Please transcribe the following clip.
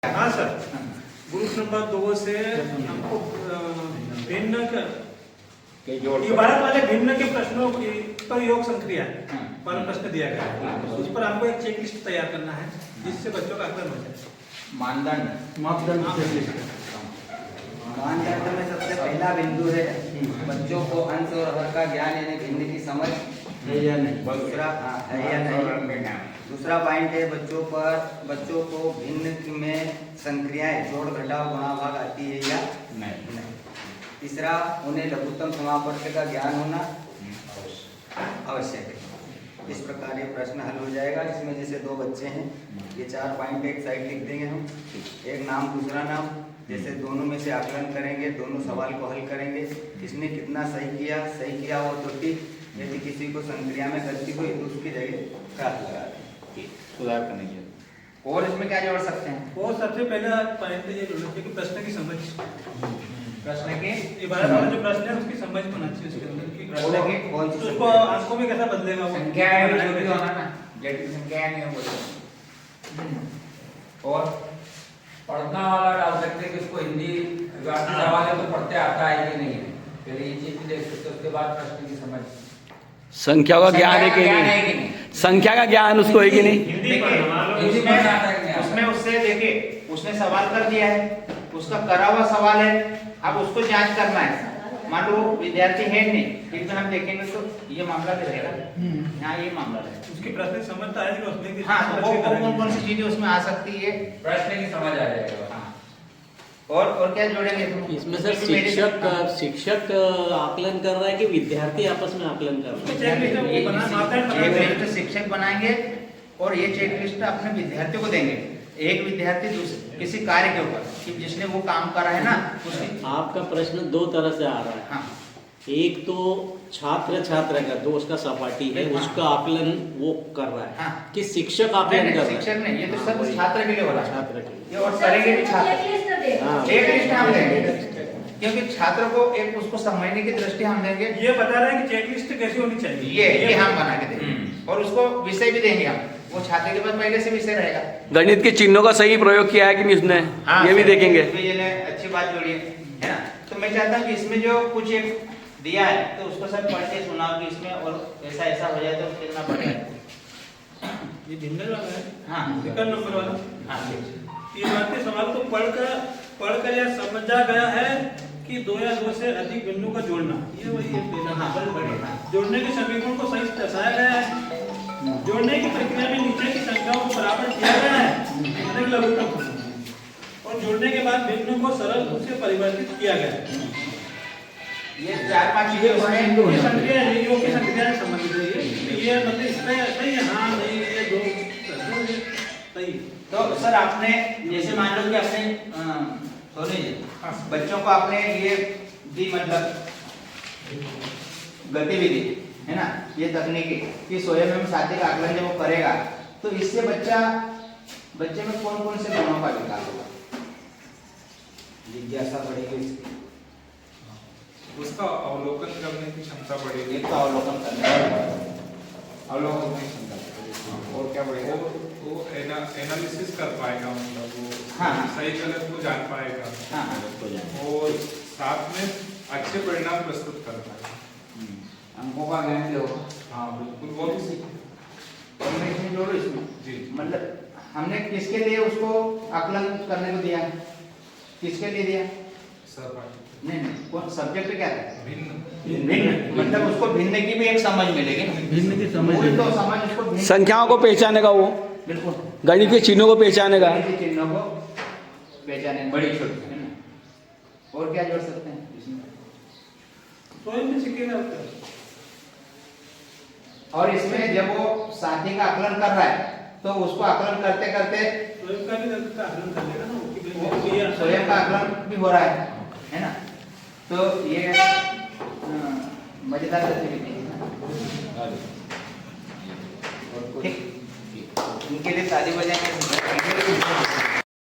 हाँ sir, group number 2 से हमको भिन्न के जोड़ इबारत वाले भिन्न के प्रश्नों पर योग संक्रिया पर प्रश्न दिया गया है। उस पर हमको एक चेक लिस्ट तैयार करना है जिससे बच्चों का आकलन हो जाए। मानदंड में सबसे पहला बिंदु है बच्चों को अंश और हर का ज्ञान यानी भिन्न की समझ है या नहीं। दूसरा है या नहीं। दूसरा पॉइंट है बच्चों को भिन्न में संक्रियाएं जोड़ घटाव गुणा भाग आती है या नहीं। तीसरा उन्हें लघुत्तम समापवर्ग का ज्ञान होना आवश्यक है। इस प्रकार ये प्रश्न हल हो जाएगा। इसमें जैसे 2 बच्चे हैं, ये 4 पॉइंट एक साइड लिख देंगे हम, एक नाम दूसरा नाम, जैसे दोनों में से आकलन करेंगे, दोनों सवाल को हल करेंगे, किसने कितना सही किया और त्रुटि, यदि किसी को संक्रिया में गलती हुई तो उसकी जगह क्रॉस लगा दें, सुधार करने के लिए। और इसमें क्या जोड़ सकते हैं? वो सबसे पहला पॉइंट ये होना चाहिए कि प्रश्न की समझ, प्रश्न की इबारत वाला जो प्रश्न है उसकी समझ होना चाहिए उसके अंदर की प्रश्न की कौन सी तो उसको अंकों में कैसा बदलेगा वो संख्या है जो भी होना ना, जटिल संख्या नहीं हो और पढ़ना वाला डाल सकते हैं कि उसको हिंदी सवाल है तो पढ़ते आता है कि नहीं है, फिर ये चीज देख सकते। उसके बाद प्रश्न की समझ, संख्या का ज्ञान है कि नहीं, संख्या का ज्ञान उसको है कि नहीं। हिंदी पढ़ना आता है कि नहीं। उसमें उससे देखिए उसने सवाल कर दिया है, उसका करा हुआ सवाल है, अब उसको जांच करना है। मान लो विद्यार्थी है नहीं, एक दिन हम देखेंगे तो ये मामला भी रहेगा। हाँ, ये मामला है, उसकी प्रश्न समझता है कि उसमें की हाँ, तो वो कौन सी चीजें उसमें आ सकती है, प्रश्न की समझ आ जाएगा। हाँ। और क्या जोड़ेंगे तुम? इसमें सर शिक्षक आकलन कर रहा है कि विद्यार्थी आपस में आकलन कर रहा है। चेक लिस्ट शिक्षक बनाएंगे और ये चेक लिस्ट अपने विद्यार्थियों को देंगे। एक विद्यार्थी किसी कार्य के ऊपर कि जिसने वो काम करा है ना उसकी। आपका प्रश्न 2 तरह से आ रहा है। हाँ। एक तो छात्र का जो उसका सपाटी है उसका आकलन वो कर रहा है। हाँ। कि शिक्षक आकलन कर रहा है। शिक्षक नहीं, ये तो सब छात्र के लिए हो रहा है। छात्र के लिए। ये और करेंगे भी छात्र। हाँ। चेक लिस्ट हम देंगे क्योंकि छात्र को एक उसको समझने की दृष्टि हम देंगे। ये बता रहे हैं कि चेक लिस्ट कैसी होनी चाहिए, ये हम बना के देंगे और उसको विषय भी देंगे हम। वो छात्र के पास पहले से विषय रहेगा। गणित के चिन्हों का सही प्रयोग किया है कि नहीं उसने, ये भी देखेंगे। अच्छी बात जोड़ी है ना। तो मैं चाहता हूँ कि इसमें जो कुछ एक दिया है तो उसको सब पढ़ के सुनाओ कि इसमें और ऐसा हो जाए तो कितना पड़ेगा। ये भिन्न वाला है। हाँ, सेकंड नंबर वाला। हाँ, ये बातें सवाल को पढ़कर या समझा गया है कि 2 या 2 से अधिक बिंदु का जोड़ना, ये वही है। हाँ, जोड़ने के समीकरण को सही दर्शाया गया है। जोड़ने की प्रक्रिया में नीचे की संख्याओं को बराबर किया गया है अनेक लघुत्तम और जोड़ने के बाद बिंदु को सरल रूप से परिवर्तित किया गया है। ये 4-5 चीजें ये संक्रिया है, योग की संक्रिया से संबंधित है। ये मतलब इसमें सही है, हाँ नहीं, ये 2 सही। तो सर आपने जैसे मान लो कि आपने सोनी जी बच्चों को आपने ये दी, मतलब गतिविधि है ना, ये तकनीकी कि स्वयं में साथी का आकलन जब वो करेगा तो इससे बच्चे में कौन से गुणों का विकास होगा? जिज्ञासा बढ़ेगी इसकी, उसका अवलोकन करने की क्षमता बढ़ेगी। एक तो अवलोकन करने अवलोकन की क्षमता और क्या बढ़ेगा? वो एनालिसिस कर पाएगा, मतलब वो हाँ। सही गलत को जान पाएगा। हाँ। और साथ में अच्छे परिणाम प्रस्तुत कर पाएगा। अंकों का ज्ञान भी होगा। हाँ बिल्कुल, वो भी सीख। और मैं इसमें जोड़ू इसमें जी, मतलब हमने किसके लिए उसको आकलन करने को दिया, किसके लिए दिया? सहपाठी नहीं, कौन सब्जेक्ट क्या है? भिन्न, मतलब उसको भिन्न की भी एक समझ मिलेगी। भिन्न की समझ तो समझ उसको भिन्न संख्याओं को पहचानेगा वो, बिल्कुल गणित के चिन्हों को पहचानेगा। चिन्हों को पहचाने बड़ी छोटी है ना। और क्या जोड़ सकते हैं इसमें? स्वयं में सीखेगा। और इसमें जब वो साथी का आकलन कर रहा है तो उसको आकलन करते करते स्वयं का भी आकलन कर लेगा ना, स्वयं का आकलन भी हो रहा है ना। तो ये मजेदार गतिविधि है। ठीक, इनके लिए ताली बजाएंगे।